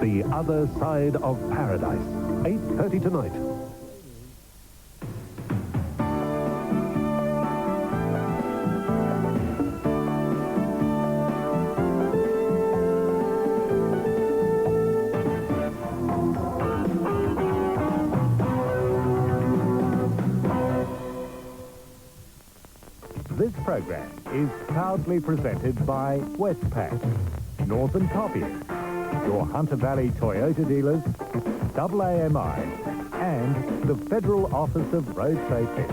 The Other Side of Paradise, 8:30 tonight. This program is proudly presented by Westpac, Northern Coffee, your Hunter Valley Toyota dealers, AAMI, and the Federal Office of Road Safety.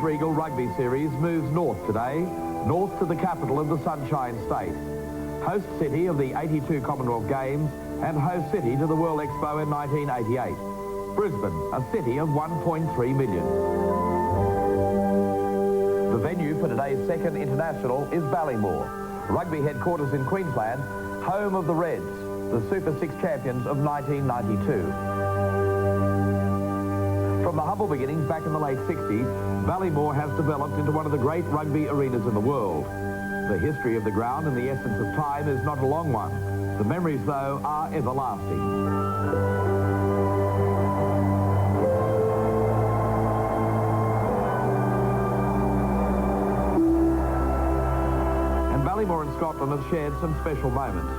Regal Rugby Series moves north today, north to the capital of the Sunshine State, host city of the 82 Commonwealth Games and host city to the World Expo in 1988. Brisbane, a city of 1.3 million. The venue for today's second international is Ballymore, rugby headquarters in Queensland, home of the Reds, the Super 6 champions of 1992. From the humble beginnings back in the late 60s, Ballymore has developed into one of the great rugby arenas in the world. The history of the ground and the essence of time is not a long one. The memories, though, are everlasting. And Ballymore in Scotland has shared some special moments.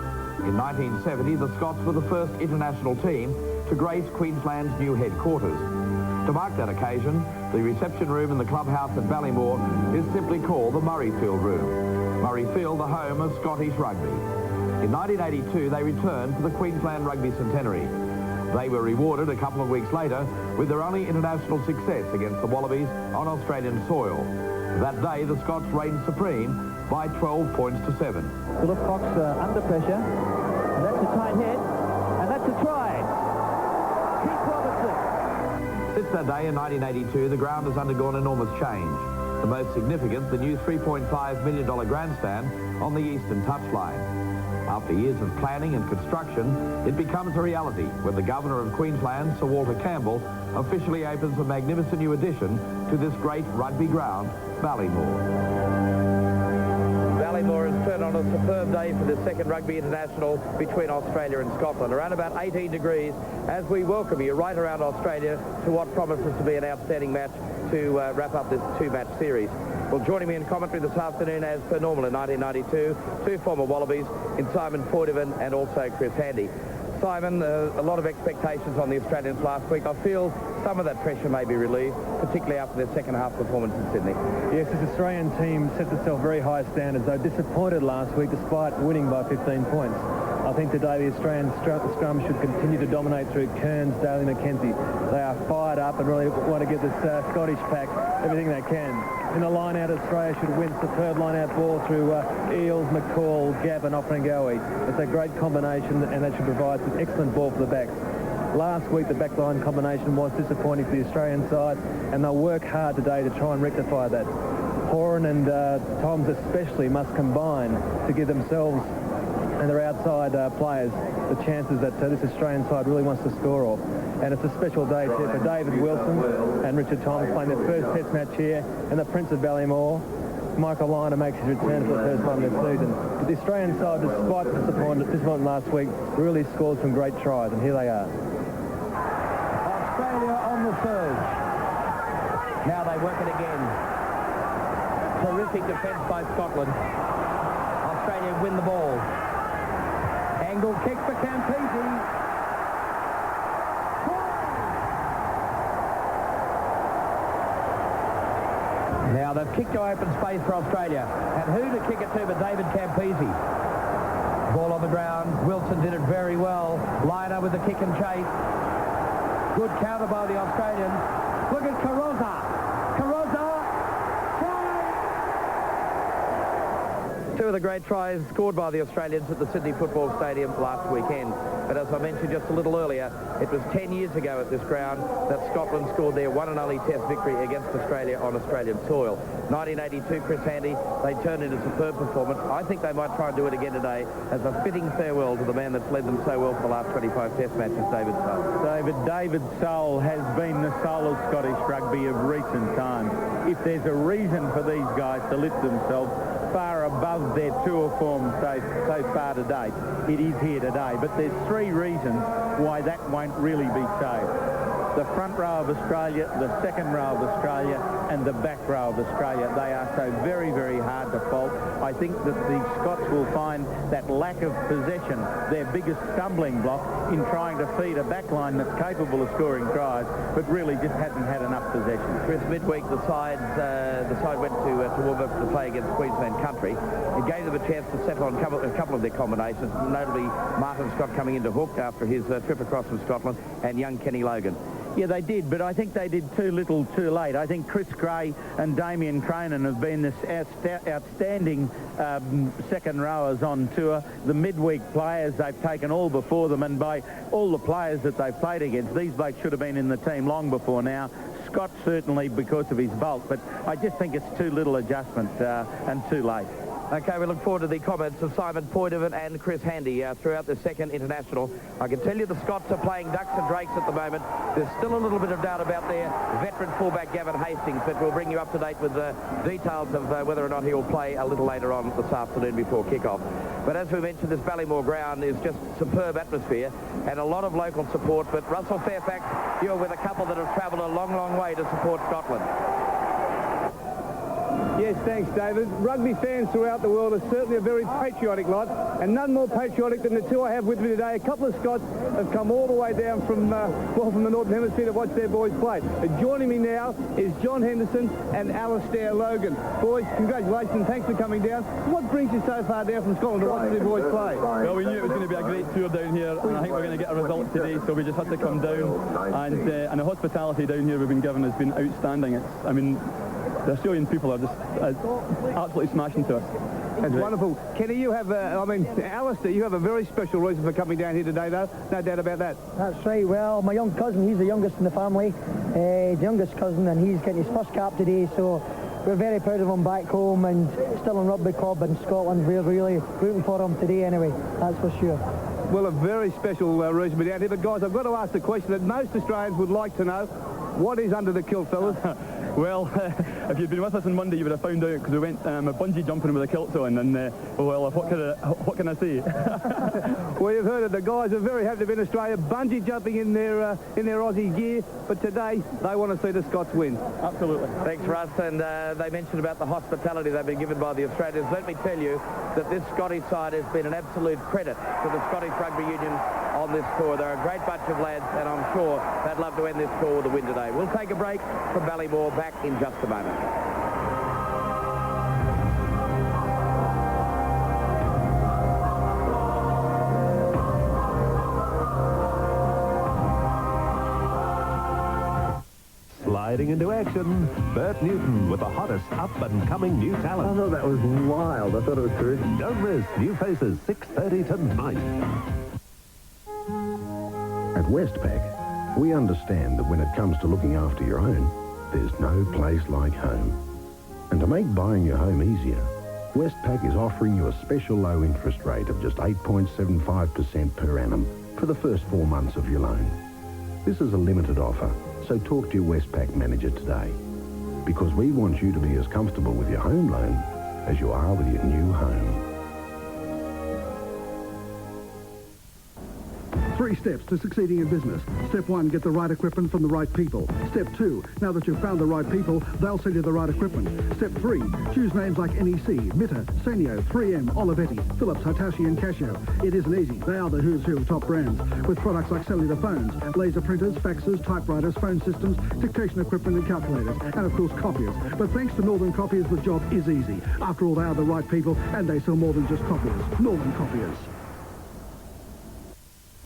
In 1970, the Scots were the first international team to grace Queensland's new headquarters. To mark that occasion, the reception room in the clubhouse at Ballymore is simply called the Murrayfield Room. Murrayfield, the home of Scottish rugby. In 1982, they returned for the Queensland Rugby Centenary. They were rewarded a couple of weeks later with their only international success against the Wallabies on Australian soil. That day, the Scots reigned supreme by 12 points to 7. Philip Fox under pressure, and that's a tight hit, and that's a try. Keith Robertson. Since that day in 1982, the ground has undergone enormous change. The most significant, the new $3.5 million grandstand on the eastern touchline. After years of planning and construction, it becomes a reality when the Governor of Queensland, Sir Walter Campbell, officially opens a magnificent new addition to this great rugby ground, Ballymore. Ballymore has turned on a superb day for the second Rugby International between Australia and Scotland. Around about 18 degrees as we welcome you right around Australia to what promises to be an outstanding match to wrap up this two-match series. Well, joining me in commentary this afternoon, as per normal in 1992, two former Wallabies in Simon Fordyvan and also Chris Handy. Simon, a lot of expectations on the Australians last week. I feel some of that pressure may be relieved, particularly after their second half performance in Sydney. Yes, this Australian team sets itself very high standards. They were disappointed last week despite winning by 15 points. I think today the Australian scrum should continue to dominate through Kearns, Daly, McKenzie. They are fired up and really want to give this Scottish pack everything they can. In the line-out, Australia should win superb line-out ball through Eales, McCall, Gabb and Offrangawi. It's a great combination and that should provide some excellent ball for the backs. Last week, the backline combination was disappointing for the Australian side, and they'll work hard today to try and rectify that. Horan and Toms especially must combine to give themselves and their outside players the chances that this Australian side really wants to score off. And it's a special day too for David Wilson and Richard Thomas playing their first test match here, and the Prince of Ballymore, Michael Liner, makes his return for the first time this season. But the Australian side, despite the disappointment last week, really scored some great tries, and here they are. Australia on the surge. Now they work it again. Terrific defence by Scotland. Australia win the ball. Angle kick for Campese. Now they've kicked to open space for Australia. And who to kick it to but David Campese. Ball on the ground. Wilson did it very well. Liner with the kick and chase. Good counter by the Australians. Look at Carrot. the great tries scored by the Australians at the Sydney Football Stadium last weekend. But as I mentioned just a little earlier, it was 10 years ago at this ground that Scotland scored their one and only Test victory against Australia on Australian soil. 1982, Chris Handy, they turned in a superb performance. I think they might try and do it again today as a fitting farewell to the man that's led them so well for the last 25 Test matches, David Sowell. David Sowell has been the soul of Scottish rugby of recent times. If there's a reason for these guys to lift themselves far above their tour form so far to date, it is here today. But there's three reasons why that won't really be so. The front row of Australia, the second row of Australia, and the back row of Australia. They are so very, very hard to fault. I think that the Scots will find that lack of possession their biggest stumbling block in trying to feed a backline that's capable of scoring tries, but really just hasn't had enough possession. Chris, midweek the side went to warm up to play against Queensland Country. It gave them a chance to settle on a couple of their combinations, notably Martin Scott coming into hook after his trip across from Scotland, and young Kenny Logan. Yeah, they did, but I think they did too little too late. I think Chris Gray and Damien Cronin have been this outstanding second rowers on tour. The midweek players, they've taken all before them, and by all the players that they've played against, these blokes should have been in the team long before now. Scott certainly because of his bulk, but I just think it's too little adjustment and too late. Okay, we look forward to the comments of Simon Poitevin and Chris Handy throughout the second international. I can tell you the Scots are playing ducks and drakes at the moment. There's still a little bit of doubt about their veteran fullback Gavin Hastings, but we'll bring you up to date with the details of whether or not he will play a little later on this afternoon before kick-off. But as we mentioned, this Ballymore ground is just superb atmosphere and a lot of local support. But Russell Fairfax, you're with a couple that have travelled a long, long way to support Scotland. Yes, thanks, David. Rugby fans throughout the world are certainly a very patriotic lot, and none more patriotic than the two I have with me today. A couple of Scots have come all the way down from the Northern Hemisphere to watch their boys play. Joining me now is John Henderson and Alistair Logan. Boys, congratulations. Thanks for coming down. What brings you so far down from Scotland to watch their boys play? Well, we knew it was going to be a great tour down here, and I think we're going to get a result today, so we just had to come down. And the hospitality down here we've been given has been outstanding. The Australian people are just absolutely smashing to us. That's wonderful. Kenny, you have, Alistair, you have a very special reason for coming down here today, though. No doubt about that. That's right. Well, my young cousin, he's the youngest in the family, the youngest cousin, and he's getting his first cap today, so we're very proud of him back home and still in rugby club in Scotland. We're really rooting for him today anyway, that's for sure. Well, a very special reason to be down here, but guys, I've got to ask the question that most Australians would like to know. What is under the kilt, fellas? Well, if you'd been with us on Monday, you would have found out, because we went bungee jumping with the kilts on, and well, what can I say? Well, you've heard it. The guys are very happy to be in Australia, bungee jumping in their Aussie gear, but today they want to see the Scots win. Absolutely. Thanks, Russ. And they mentioned about the hospitality they've been given by the Australians. Let me tell you that this Scottish side has been an absolute credit to the Scottish Rugby Union on this tour. They're a great bunch of lads, and I'm sure they'd love to end this tour with a win today. We'll take a break from Ballymore. Back in just a moment. Sliding into action, Bert Newton with the hottest up-and-coming new talent. I thought that was wild. I thought it was terrific. Don't miss New Faces, 6:30 tonight. At Westpac, we understand that when it comes to looking after your own, there's no place like home. And to make buying your home easier, Westpac is offering you a special low interest rate of just 8.75% per annum for the first 4 months of your loan. This is a limited offer, so talk to your Westpac manager today, because we want you to be as comfortable with your home loan as you are with your new home. 3 steps to succeeding in business. Step 1, get the right equipment from the right people. Step 2, now that you've found the right people, they'll sell you the right equipment. Step 3, choose names like NEC, Mitta, Senio, 3M, Olivetti, Philips, Hitachi and Casio. It isn't easy. They are the who's who of top brands, with products like cellular phones, laser printers, faxes, typewriters, phone systems, dictation equipment and calculators, and of course copiers. But thanks to Northern Copiers, the job is easy. After all, they are the right people, and they sell more than just copiers. Northern Copiers.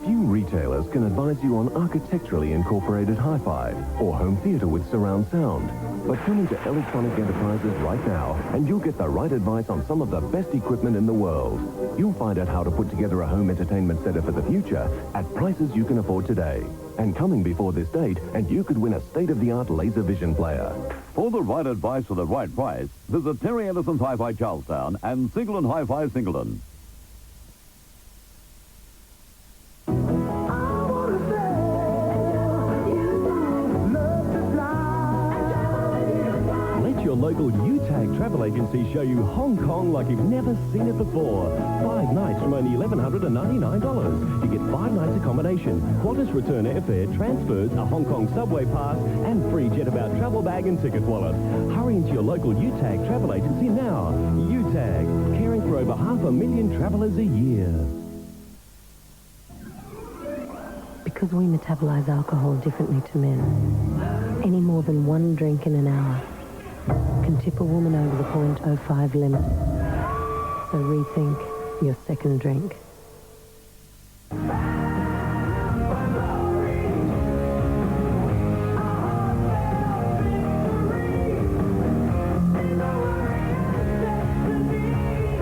Few retail retailers can advise you on architecturally incorporated hi-fi or home theatre with surround sound. But come into Electronic Enterprises right now and you'll get the right advice on some of the best equipment in the world. You'll find out how to put together a home entertainment setup for the future at prices you can afford today. And coming before this date, and you could win a state-of-the-art laser vision player. For the right advice for the right price, visit Terry Anderson's Hi-Fi Charlestown and Singleton Hi-Fi Singleton. Your local UTAG travel agency show you Hong Kong like you've never seen it before. 5 nights from only $1,199. You get 5 nights accommodation, Qantas return airfare, transfers, a Hong Kong subway pass, and free Jetabout travel bag and ticket wallet. Hurry into your local UTAG travel agency now. UTAG, caring for over 500,000 travellers a year. Because we metabolize alcohol differently to men. Any more than 1 drink in an hour can tip a woman over the 0.05 limit. So rethink your second drink.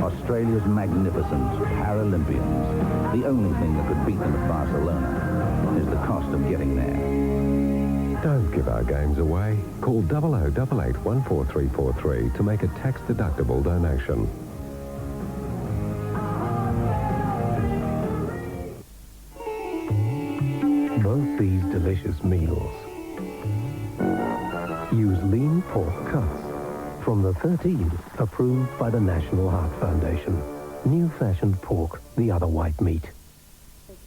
Australia's magnificent Paralympians. The only thing that could beat them at Barcelona is the cost of getting there. Don't give our games away. Call 0088 14343 to make a tax-deductible donation. Both these delicious meals use lean pork cuts from the 13 approved by the National Heart Foundation. New-fashioned pork, the other white meat.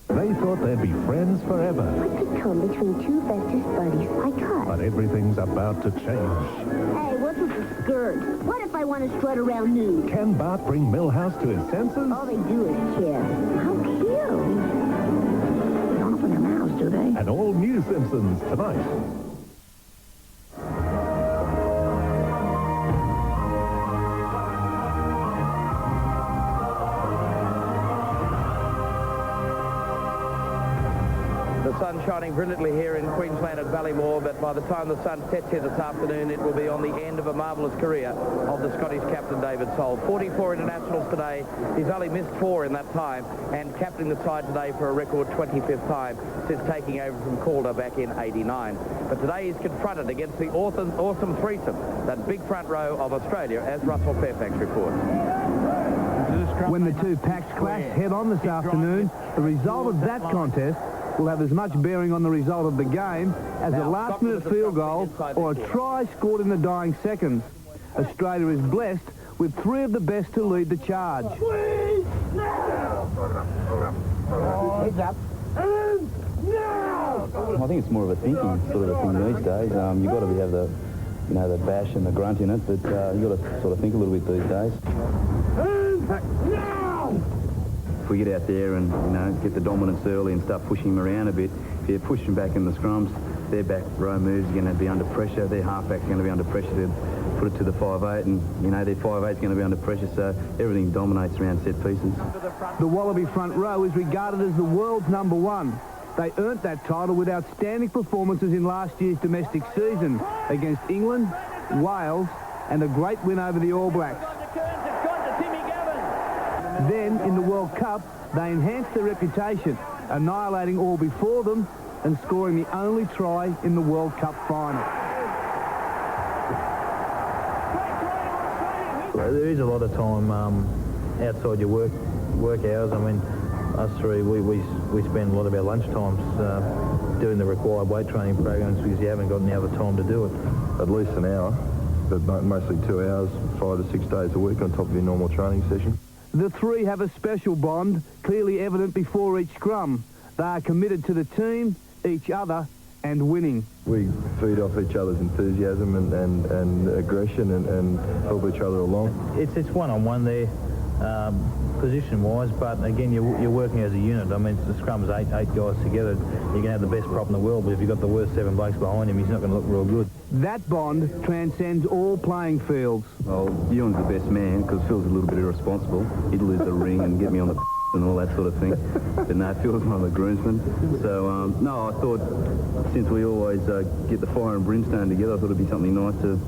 They thought they'd be friends forever. What could come between two bestest buddies like us? But everything's about to change. Hey, what's with the skirt? What if I want to strut around nude? Can Bart bring Milhouse to his senses? All they do is kiss. How cute. They don't open their mouths, do they? And all new Simpsons tonight. The sun shining brilliantly here in Queensland at Ballymore, but by the time the sun sets here this afternoon, it will be on the end of a marvellous career of the Scottish captain, David Soul. 44 internationals today. He's only missed 4 in that time, and captaining the side today for a record 25th time since taking over from Calder back in '89. But today he's confronted against the awesome threesome, that big front row of Australia, as Russell Fairfax reports. When the two packs clash head-on this afternoon, the result of that contest will have as much bearing on the result of the game as a last-minute field goal or a try scored in the dying seconds. Australia is blessed with 3 of the best to lead the charge. Heads up. I think it's more of a thinking sort of a thing these days. You've got to have the, the bash and the grunt in it, but you've got to sort of think a little bit these days. If we get out there and, get the dominance early and start pushing them around a bit, if you push them back in the scrums, their back row moves are going to be under pressure, their halfback's going to be under pressure to put it to the 5'8", and, their 5'8's going to be under pressure, so everything dominates around set pieces. The Wallaby front row is regarded as the world's #1. They earned that title with outstanding performances in last year's domestic season against England, Wales, and a great win over the All Blacks. Then, in the World Cup, they enhanced their reputation, annihilating all before them and scoring the only try in the World Cup final. There is a lot of time outside your work hours. I mean, us three, we spend a lot of our lunch times doing the required weight training programs because you haven't got any other time to do it. At least an hour, but mostly 2 hours, 5 to 6 days a week on top of your normal training session. The 3 have a special bond, clearly evident before each scrum. They are committed to the team, each other, and winning. We feed off each other's enthusiasm and aggression and help each other along. It's one-on-one there, position-wise, but again, you're working as a unit. I mean, the scrum's eight guys together. You can have the best prop in the world, but if you've got the worst 7 blokes behind him, he's not going to look real good. That bond transcends all playing fields. Well, Ewan's the best man because Phil's a little bit irresponsible. He'd lose the ring and get me on the and all that sort of thing. But no, Phil's one of the groomsmen. So, no, I thought since we always get the fire and brimstone together, I thought it'd be something nice to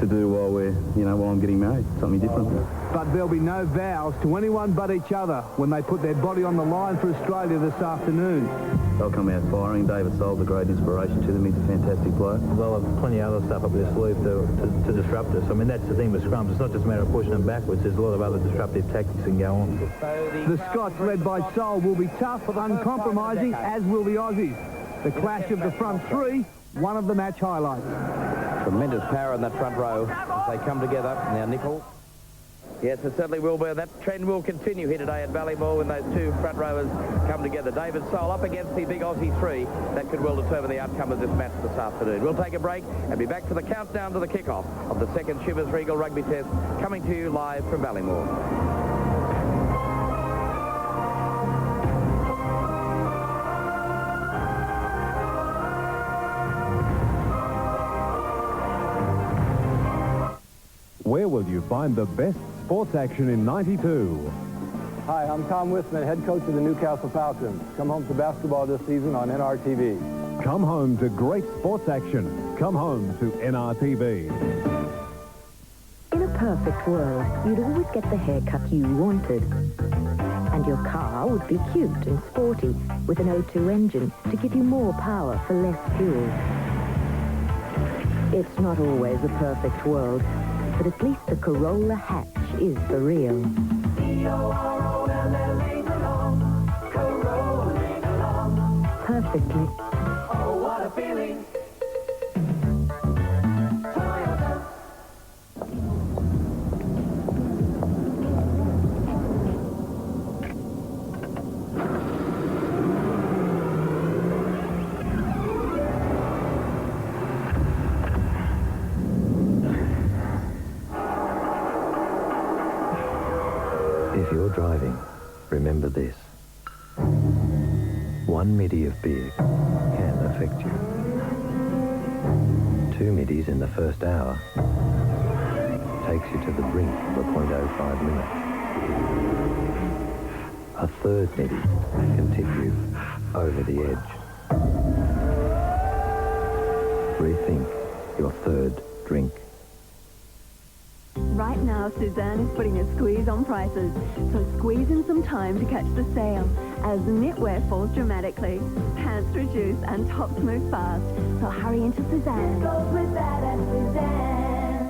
do while we're, while I'm getting married, something different. But there'll be no vows to anyone but each other when they put their body on the line for Australia this afternoon. They'll come out firing. David Soul's a great inspiration to them. He's a fantastic player. Well, there's plenty of other stuff up their sleeve to disrupt us. I mean, that's the thing with scrums. It's not just a matter of pushing them backwards. There's a lot of other disruptive tactics that can go on. The Scots, led by Soul, will be tough, uncompromising, as will the Aussies. The clash of the front three, one of the match highlights. Tremendous power in that front row as they come together. Now, Nicol. Yes, it certainly will be. That trend will continue here today at Ballymore when those two front rowers come together. David Soul up against the big Aussie three. That could well determine the outcome of this match this afternoon. We'll take a break and be back for the countdown to the kickoff of the second Chivers Regal Rugby Test, coming to you live from Ballymore. Where will you find the best sports action in 92? Hi, I'm Tom Wisman, head coach of the Newcastle Falcons. Come home to basketball this season on NRTV. Come home to great sports action. Come home to NRTV. In a perfect world, you'd always get the haircut you wanted. And your car would be cute and sporty with an O2 engine to give you more power for less fuel. It's not always a perfect world, but at least the Corolla hatch is for real. Perfectly. Oh, what a feeling. If you're driving, remember this. One middy of beer can affect you. 2 middies in the first hour takes you to the brink of a 0.05 limit. A third middy can tip you over the edge. Rethink your third drink. Right now, Suzanne is putting a squeeze on prices, so squeeze in some time to catch the sale. As knitwear falls dramatically, pants reduce and tops move fast, so hurry into Suzanne. Go with that at Suzanne.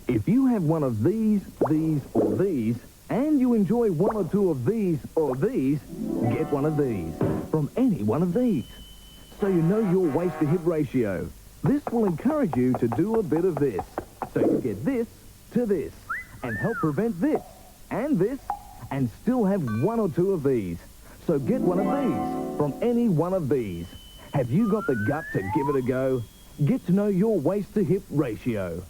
If you have one of these, or these, and you enjoy one or two of these or these, get one of these from any one of these. So you know your waist-to-hip ratio. This will encourage you to do a bit of this. So you get this to this, and help prevent this, and still have one or two of these. So get one of these from any one of these. Have you got the gut to give it a go? Get to know your waist-to-hip ratio.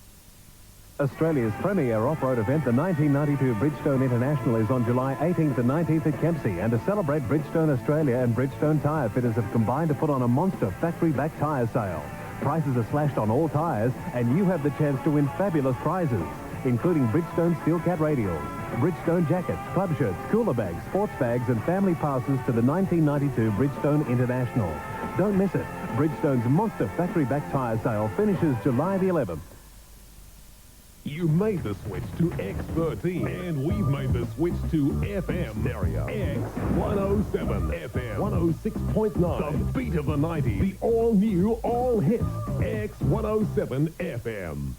Australia's premier off-road event, the 1992 Bridgestone International, is on July 18th and 19th at Kempsey. And to celebrate, Bridgestone Australia and Bridgestone tyre fitters have combined to put on a monster factory-backed tyre sale. Prices are slashed on all tyres, and you have the chance to win fabulous prizes, including Bridgestone Steel Cat radials, Bridgestone jackets, club shirts, cooler bags, sports bags, and family passes to the 1992 Bridgestone International. Don't miss it. Bridgestone's monster factory-backed tyre sale finishes July the 11th. You made the switch to X13, and we've made the switch to FM stereo. X107, FM 106.9, the beat of the 90s, the all-new, all-hits, X107 FM.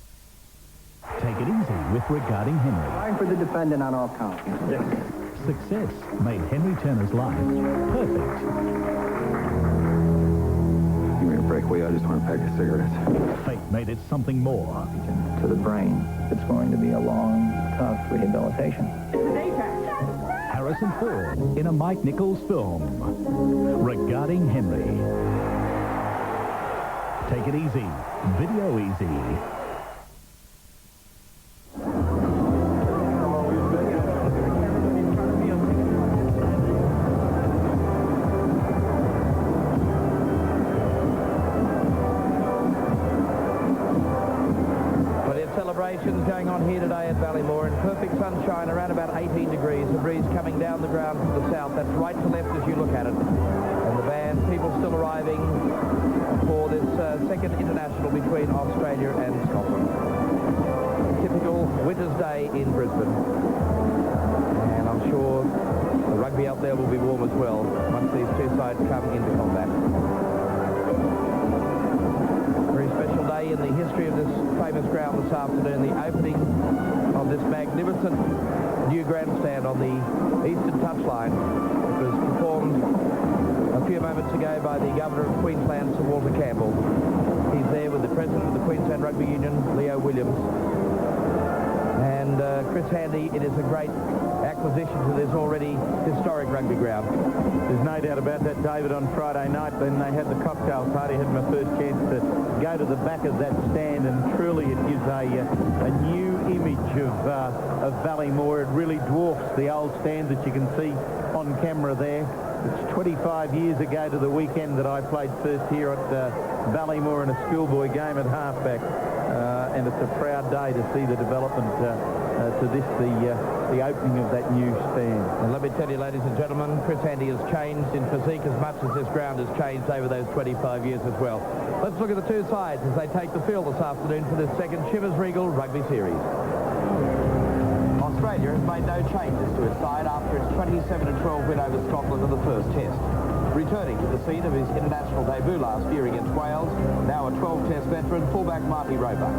Take it easy with Regarding Henry. I'm for the defendant on all counts. Yes. Success made Henry Turner's life perfect. Give me a break, will you? I just want a pack of cigarettes. Fate made it something more. To the brain, it's going to be a long, tough rehabilitation. Harrison Ford in a Mike Nichols film. Regarding Henry. Take it easy. Video easy. Celebrations going on on here today at Ballymore in perfect sunshine, around about 18 degrees. The breeze coming down the ground from the south. That's right to left as you look at it. And the band, people still arriving for this second international between Australia and Scotland. A typical winter's day in Brisbane. And I'm sure the rugby out there will be warm as well once these two sides come into combat. Special day in the history of this famous ground this afternoon, the opening of this magnificent new grandstand on the eastern touchline. It was performed a few moments ago by the Governor of Queensland, Sir Walter Campbell. He's there with the President of the Queensland Rugby Union, Leo Williams. And Chris Handy, it is a great acquisition to this already historic rugby ground. There's no doubt about that, David. On Friday night, when they had the cocktail party, I had my first chance to go to the back of that stand, and truly it gives a new image of Ballymore. It really dwarfs the old stand that you can see on camera there. It's 25 years ago to the weekend that I played first here at Ballymore in a schoolboy game at halfback, and it's a proud day to see the development to this, the opening of that new stand. And let me tell you, ladies and gentlemen, Chris Handy has changed in physique as much as this ground has changed over those 25 years as well. Let's look at the two sides as they take the field this afternoon for this second Chivers Regal Rugby Series. Australia has made no changes to its side after its 27-12 win over Scotland in the first test. Returning to the scene of his international debut last year against Wales, now a 12-test veteran, fullback Marty Roebuck.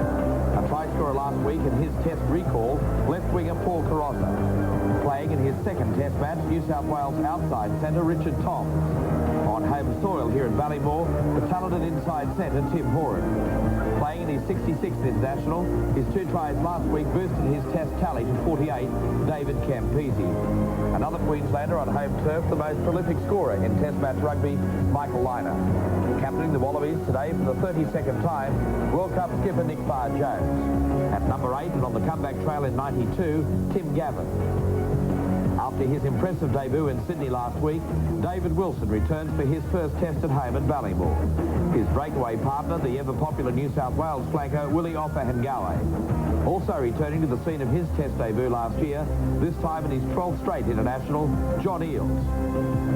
A try scorer last week in his test recall, left-winger Paul Carossa. Playing in his second test match, New South Wales outside centre Richard Toms. On home soil here at Ballymore, the talented inside centre Tim Horan. Playing in his 66th international, his two tries last week boosted his test tally to 48, David Campese. Another Queenslander on home turf, the most prolific scorer in test match rugby, Michael Liner. Captaining the Wallabies today for the 32nd time, World Cup skipper Nick Barr-Jones. At number 8 and on the comeback trail in 92, Tim Gavin. After his impressive debut in Sydney last week, David Wilson returns for his first test at home at Ballymore. His breakaway partner, the ever-popular New South Wales flanker, Willie Offa-Hengawe. Also returning to the scene of his test debut last year, this time in his 12th straight international, John Eales.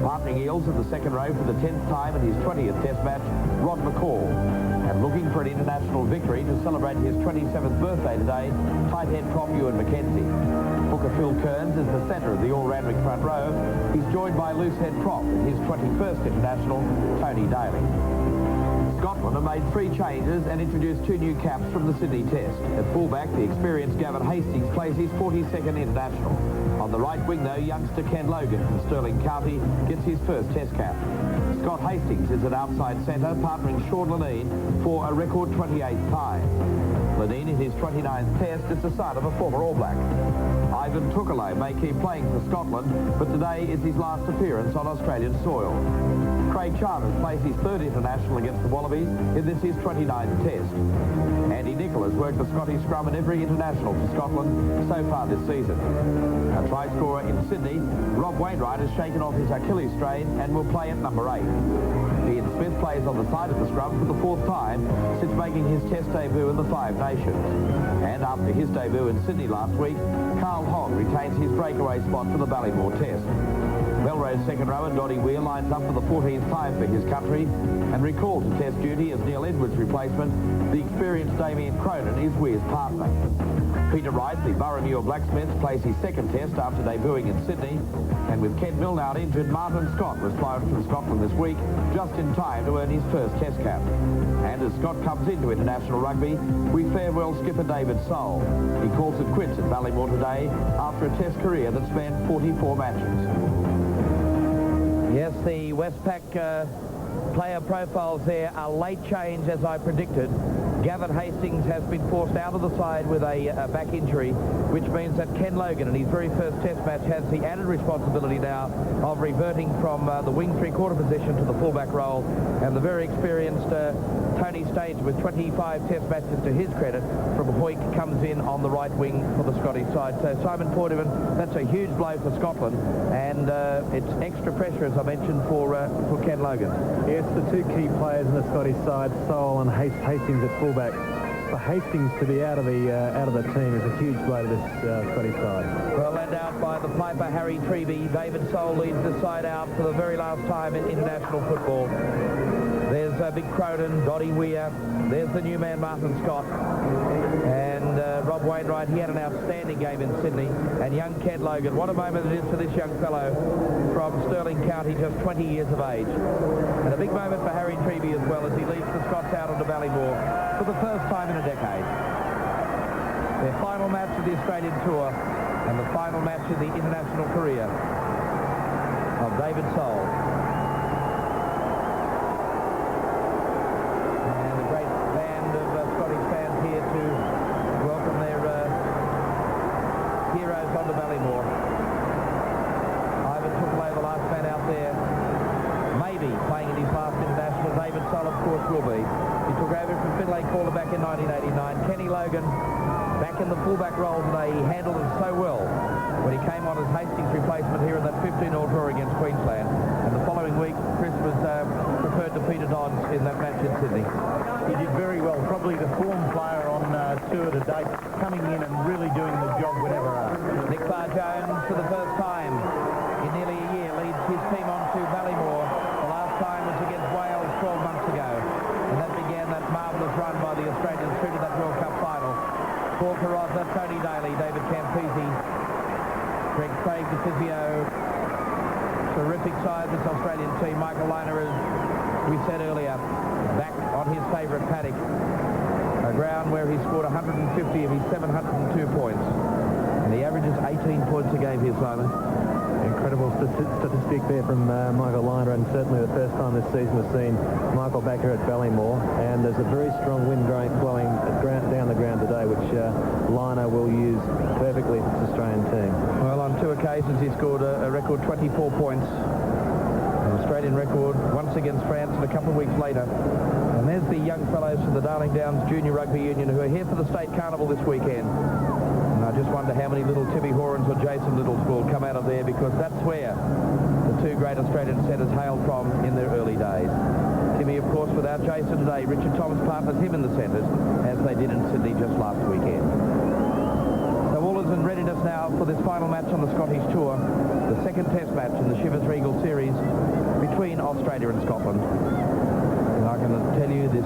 Partnering Eales in the second row for the 10th time in his 20th test match, Rod McCall. And looking for an international victory to celebrate his 27th birthday today, tight head prop Ewan McKenzie. Hooker Phil Kearns is the centre of the all-Randwick front row. He's joined by loose head prop in his 21st international, Tony Daly. Scotland have made 3 changes and introduced 2 new caps from the Sydney Test. At fullback, the experienced Gavin Hastings plays his 42nd international. On the right wing, though, youngster Ken Logan from Stirling County gets his first Test cap. Scott Hastings is at outside centre, partnering Sean Leneen for a record 28th time. Leneen in his 29th Test is the son of a former All Black. Ivan Tukalo may keep playing for Scotland, but today is his last appearance on Australian soil. Craig Chalmers plays his 3rd international against the Wallabies in this his 29th Test. Andy Nicholl has worked the Scottish scrum in every international for Scotland so far this season. A try scorer in Sydney, Rob Wainwright has shaken off his Achilles strain and will play at number 8. Ian Smith plays on the side of the scrum for the 4th time since making his Test debut in the Five Nations. And after his debut in Sydney last week, Carl Hogg retains his breakaway spot for the Ballymore Test. Melrose second rower Dottie Weir lines up for the 14th time for his country, and recalled to Test duty as Neil Edwards' replacement, the experienced Damien Cronin is Weir's partner. Peter Wright, the Burramuir Blacksmith, plays his 2nd Test after debuting in Sydney, and with Ken Milne out injured, Martin Scott returned from Scotland this week, just in time to earn his first Test cap. And as Scott comes into international rugby, we farewell skipper David Soul. He calls it quits at Ballymore today after a Test career that spanned 44 matches. Yes, the Westpac player profiles there are late change, as I predicted. Gavin Hastings has been forced out of the side with a back injury, which means that Ken Logan, in his very first Test match, has the added responsibility now of reverting from the wing 3/4 position to the fullback role, and the very experienced Tony Stage, with 25 Test matches to his credit, from Hoyk, comes in on the right wing for the Scottish side. So Simon Portivan, that's a huge blow for Scotland, and it's extra pressure, as I mentioned, for Ken Logan. Yes, the 2 key players in the Scottish side, Sowell and Hastings at fullback. for Hastings to be out of the team is a huge blow to this Scottish side. Well led out by the Piper Harry Treby. David Soul leads the side out for the very last time in international football. There's Big Croden, Dottie Weir. There's the new man, Martin Scott. And Rob Wainwright, he had an outstanding game in Sydney. And young Ken Logan, what a moment it is for this young fellow from Stirling County, just 20 years of age. And a big moment for Harry Treby as well, as he leads the Scots out onto Ballymore for the first time in a decade. Their final match of the Australian Tour and the final match in the international career of David Soul. And a great band of Scottish fans here to welcome their heroes onto Ballymore. Ivan Tupelo, the last man out there, maybe playing in his last international. David Soul, of course, will be. He took over from Finlay Caller back in 1989. Kenny Logan back in the fullback role today. He handled it so well when he came on as Hastings' replacement here in that 15-all draw against Queensland. And the following week, Chris was preferred to Peter Dodds in that match in Sydney. He did very well. Probably the form player on tour to date, coming in and really doing the job whenever asked. Nick Barr-Jones, for the first time in nearly a year, leads his team on to Ballymore. The last time was against Wales 12 months ago. And that began that marvellous run by the Australians through to that World Cup final. Paul Carrozza, Tony Daly, David Campese, Greg Craig, the physio. Terrific side, this Australian team. Michael Liner, as we said earlier, back on his favourite paddock. A ground where he scored 150 of his 702 points. And he averages 18 points a game here, Simon. Incredible statistic there from Michael Liner, and certainly the first time this season we've seen Michael back here at Ballymore. And there's a very strong wind blowing down the ground today, which Liner will use perfectly for this Australian team. Well, on 2 occasions he scored a record 24 points. An Australian record once against France and a couple of weeks later. And there's the young fellows from the Darling Downs Junior Rugby Union who are here for the State Carnival this weekend. And I just wonder how many little Timmy Horans or Jason Littles will come out of there, because that's where the two great Australian centres hailed from in their early days. Timmy, of course, without Jason today. Richard Thomas partners him in the centres, as they did in Sydney just last weekend. So all is in readiness now for this final match on the Scottish Tour, the second test match in the Chivas Regal Series between Australia and Scotland. And I can tell you this